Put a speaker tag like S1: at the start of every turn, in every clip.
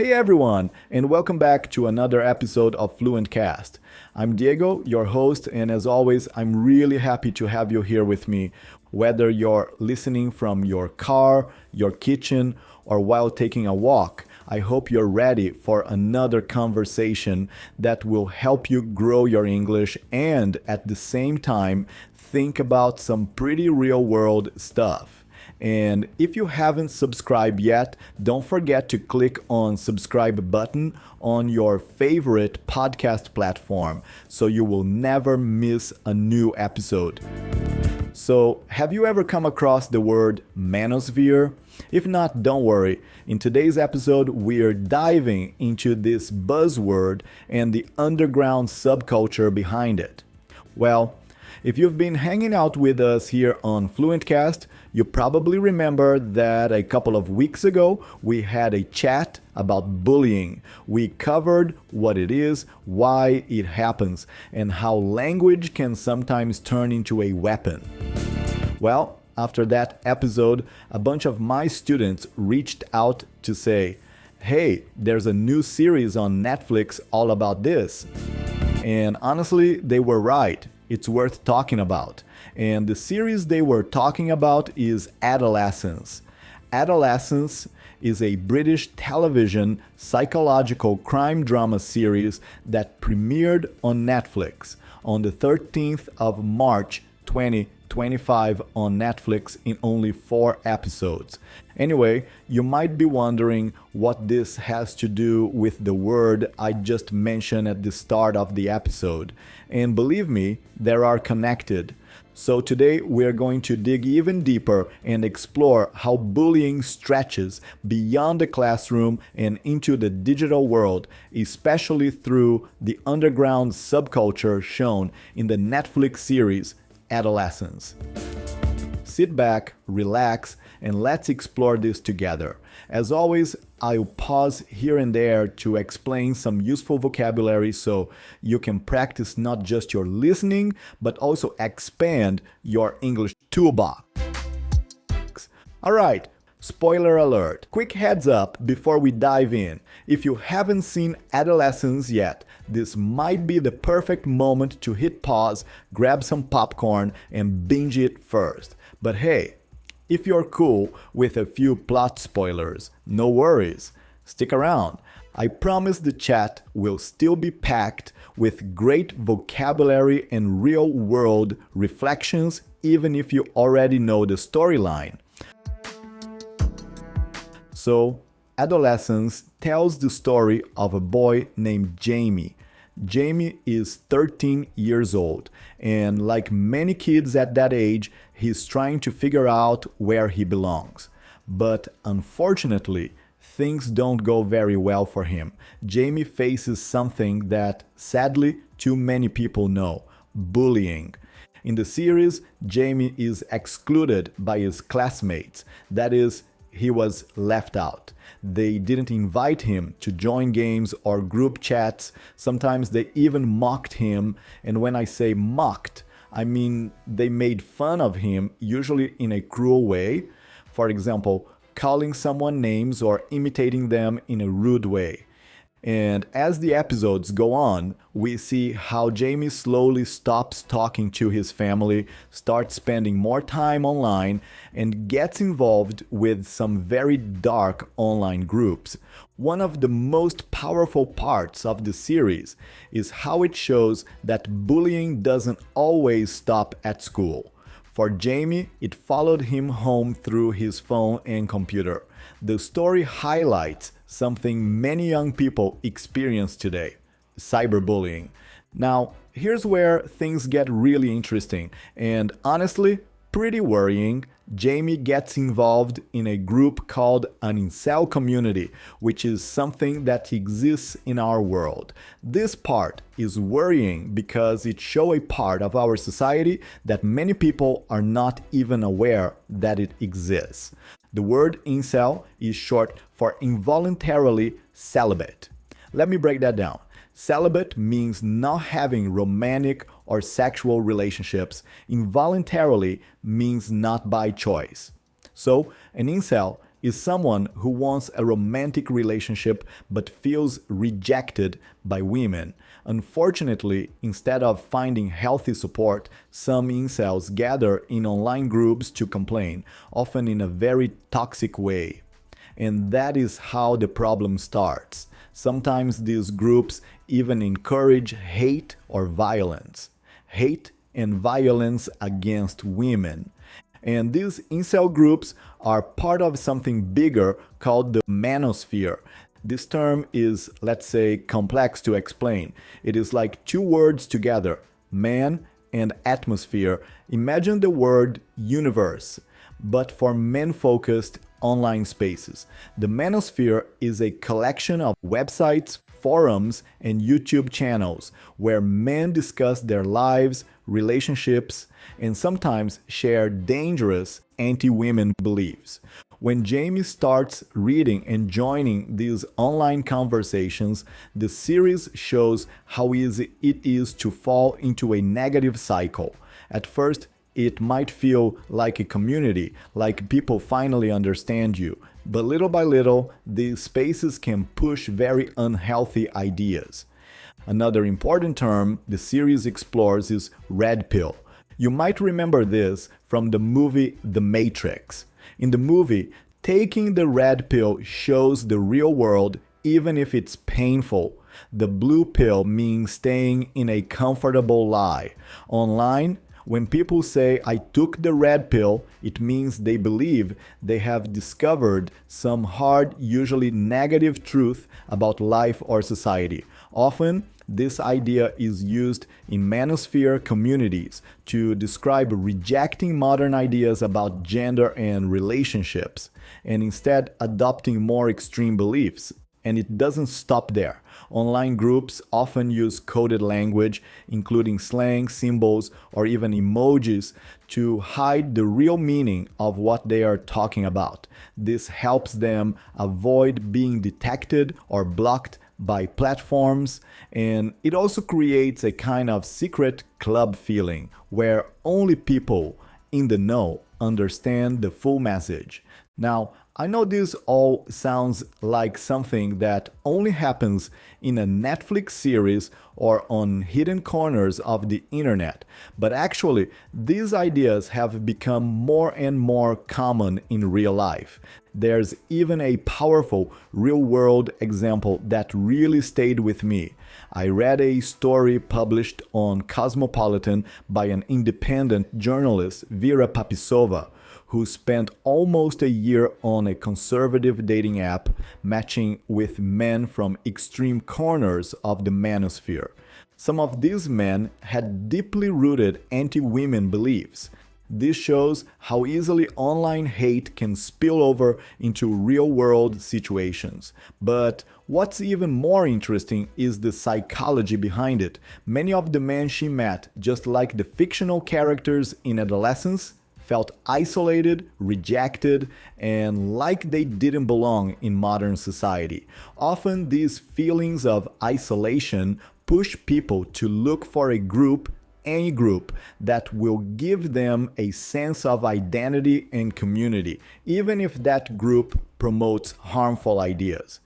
S1: Hey everyone, and welcome back to another episode of FluentCast. I'm Diego, your host, and as always, I'm really happy to have you here with me, whether you're listening from your car, your kitchen, or while taking a walk. I hope you're ready for another conversation that will help you grow your English and at the same time think about some pretty real world stuff. And if you haven't subscribed yet, don't forget to click on subscribe button on your favorite podcast platform so you will never miss a new episode. So, have you ever come across the word manosphere? If not, don't worry. In today's episode, we're diving into this buzzword and the underground subculture behind it. Well, if you've been hanging out with us here on FluentCast, you probably remember that a couple of weeks ago we had a chat about bullying. We covered what it is, why it happens, and how language can sometimes turn into a weapon. Well, after that episode, a bunch of my students reached out to say, hey, there's a new series on Netflix all about this. And honestly, they were right. It's worth talking about. And the series they were talking about is Adolescence. Adolescence is a British television psychological crime drama series that premiered on Netflix on the 13th of March 2025 on Netflix in only 4 episodes. Anyway, you might be wondering what this has to do with the word I just mentioned at the start of the episode. And believe me, they are connected. So today we're going to dig even deeper and explore how bullying stretches beyond the classroom and into the digital world, especially through the underground subculture shown in the Netflix series Adolescence. Sit back, relax, and let's explore this together. As always, I'll pause here and there to explain some useful vocabulary so you can practice not just your listening, but also expand your English toolbox. Alright, spoiler alert. Quick heads up before we dive in. If you haven't seen Adolescence yet, this might be the perfect moment to hit pause, grab some popcorn, and binge it first. But hey, if you're cool with a few plot spoilers, no worries. Stick around. I promise the chat will still be packed with great vocabulary and real-world reflections, even if you already know the storyline. So, Adolescence tells the story of a boy named Jamie. Jamie is 13 years old, and like many kids at that age, he's trying to figure out where he belongs. But unfortunately, things don't go very well for him. Jamie faces something that, sadly, too many people know: bullying. In the series, Jamie is excluded by his classmates. That is, he was left out. They didn't invite him to join games or group chats. Sometimes they even mocked him. And when I say mocked, I mean they made fun of him, usually in a cruel way. For example, calling someone names or imitating them in a rude way. And as the episodes go on, we see how Jamie slowly stops talking to his family, starts spending more time online, and gets involved with some very dark online groups. One of the most powerful parts of the series is how it shows that bullying doesn't always stop at school. For Jamie, it followed him home through his phone and computer. The story highlights something many young people experience today: cyberbullying. Now, here's where things get really interesting and honestly pretty worrying. Jamie gets involved in a group called an incel community, which is something that exists in our world. This part is worrying because it shows a part of our society that many people are not even aware that it exists. The word incel is short for involuntarily celibate. Let me break that down. Celibate means not having romantic or sexual relationships. Involuntarily means not by choice. So, an incel is someone who wants a romantic relationship but feels rejected by women. Unfortunately, instead of finding healthy support, some incels gather in online groups to complain, often in a very toxic way. And that is how the problem starts. Sometimes these groups even encourage hate or violence. Hate and violence against women. And these incel groups are part of something bigger called the Manosphere. This term is, let's say, complex to explain. It is like two words together, man and atmosphere. Imagine the word universe, but for men-focused online spaces. The Manosphere is a collection of websites, forums, and YouTube channels where men discuss their lives, relationships, and sometimes share dangerous anti-women beliefs. When Jamie starts reading and joining these online conversations, the series shows how easy it is to fall into a negative cycle. At first, it might feel like a community, like people finally understand you. But little by little, these spaces can push very unhealthy ideas. Another important term the series explores is red pill. You might remember this from the movie The Matrix. In the movie, taking the red pill shows the real world even if it's painful. The blue pill means staying in a comfortable lie. Online, when people say, I took the red pill, it means they believe they have discovered some hard, usually negative truth about life or society. Often, this idea is used in manosphere communities to describe rejecting modern ideas about gender and relationships, and instead adopting more extreme beliefs. And it doesn't stop there. Online groups often use coded language, including slang, symbols, or even emojis, to hide the real meaning of what they are talking about. This helps them avoid being detected or blocked by platforms, and it also creates a kind of secret club feeling where only people in the know understand the full message. Now, I know this all sounds like something that only happens in a Netflix series or on hidden corners of the internet, but actually, these ideas have become more and more common in real life. There's even a powerful real-world example that really stayed with me. I read a story published on Cosmopolitan by an independent journalist, Vera Papisova, who spent almost a year on a conservative dating app matching with men from extreme corners of the manosphere. Some of these men had deeply rooted anti-women beliefs. This shows how easily online hate can spill over into real-world situations. But what's even more interesting is the psychology behind it. Many of the men she met, just like the fictional characters in Adolescence, felt isolated, rejected, and like they didn't belong in modern society. Often these feelings of isolation push people to look for a group, any group, that will give them a sense of identity and community, even if that group promotes harmful ideas.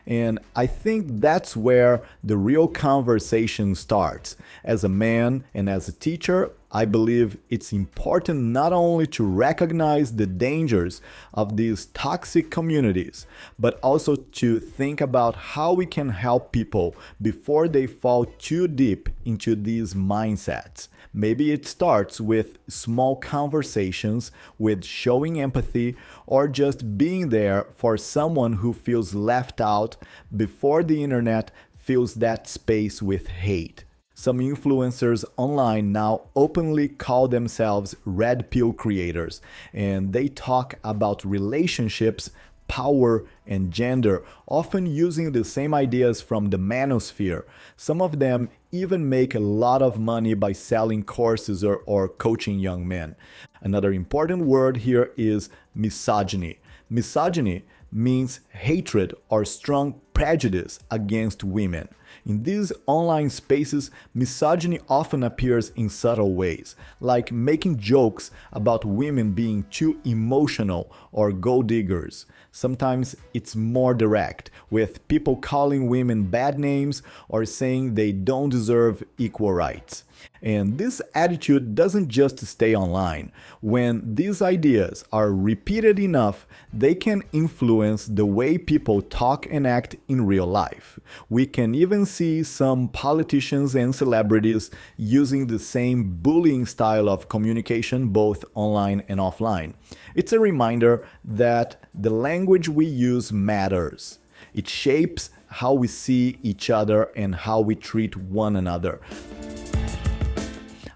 S1: And I think that's where the real conversation starts. As a man and as a teacher, I believe it's important not only to recognize the dangers of these toxic communities, but also to think about how we can help people before they fall too deep into these mindsets. Maybe it starts with small conversations, with showing empathy, or just being there for someone who feels left out before the internet fills that space with hate. Some influencers online now openly call themselves red pill creators, and they talk about relationships, power, and gender, often using the same ideas from the manosphere. Some of them even make a lot of money by selling courses or coaching young men. Another important word here is misogyny. Misogyny means hatred or strong prejudice against women. In these online spaces, misogyny often appears in subtle ways, like making jokes about women being too emotional or gold diggers. Sometimes it's more direct, with people calling women bad names or saying they don't deserve equal rights. And this attitude doesn't just stay online. When these ideas are repeated enough, they can influence the way people talk and act in real life. We can even see some politicians and celebrities using the same bullying style of communication both online and offline. It's a reminder that the language we use matters. It shapes how we see each other and how we treat one another.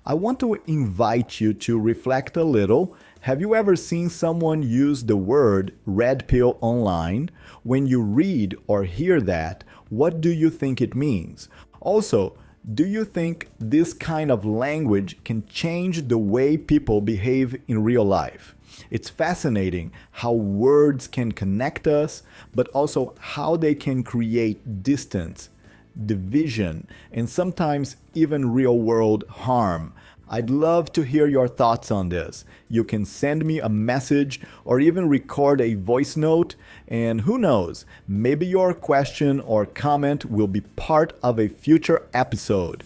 S1: I want to invite you to reflect a little. Have you ever seen someone use the word red pill online? When you read or hear that, what do you think it means? Also, do you think this kind of language can change the way people behave in real life? It's fascinating how words can connect us, but also how they can create distance, division, and sometimes even real-world harm. I'd love to hear your thoughts on this. You can send me a message or even record a voice note, and who knows, maybe your question or comment will be part of a future episode.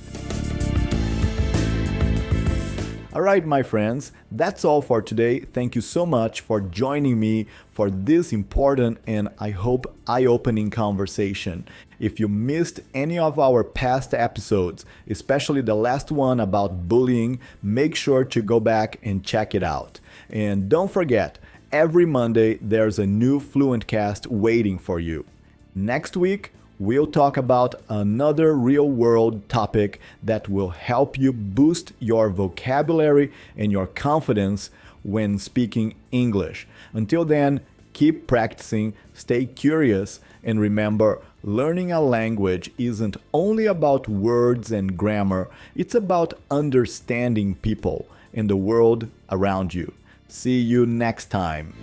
S1: Alright, my friends, that's all for today. Thank you so much for joining me for this important and I hope eye-opening conversation. If you missed any of our past episodes, especially the last one about bullying, make sure to go back and check it out. And don't forget, every Monday there's a new Fluent Cast waiting for you. Next week, we'll talk about another real-world topic that will help you boost your vocabulary and your confidence when speaking English. Until then, keep practicing, stay curious, and remember, learning a language isn't only about words and grammar, it's about understanding people and the world around you. See you next time.